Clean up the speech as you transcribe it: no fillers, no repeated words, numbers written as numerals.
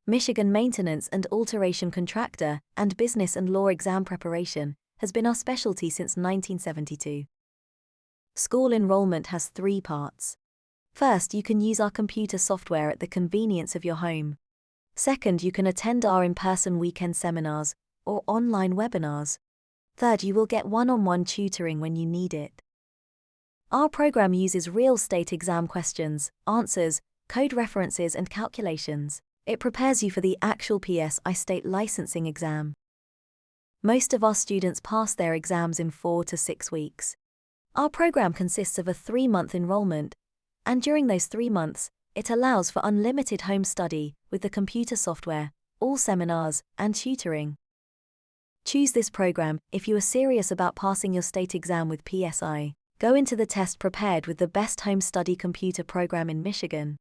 Michigan Maintenance and Alteration Contractor and Business and Law exam preparation has been our specialty since 1972. School enrollment has 3 parts. First, you can use our computer software at the convenience of your home. Second, you can attend our in-person weekend seminars or online webinars. Third, you will get one-on-one tutoring when you need it. Our program uses real state exam questions, answers, code references and calculations. It prepares you for the actual PSI state licensing exam. Most of our students pass their exams in 4 to 6 weeks. Our program consists of a 3-month enrollment, and during those 3 months, it allows for unlimited home study with the computer software, all seminars, and tutoring. Choose this program if you are serious about passing your state exam with PSI. Go into the test prepared with the best home study computer program in Michigan.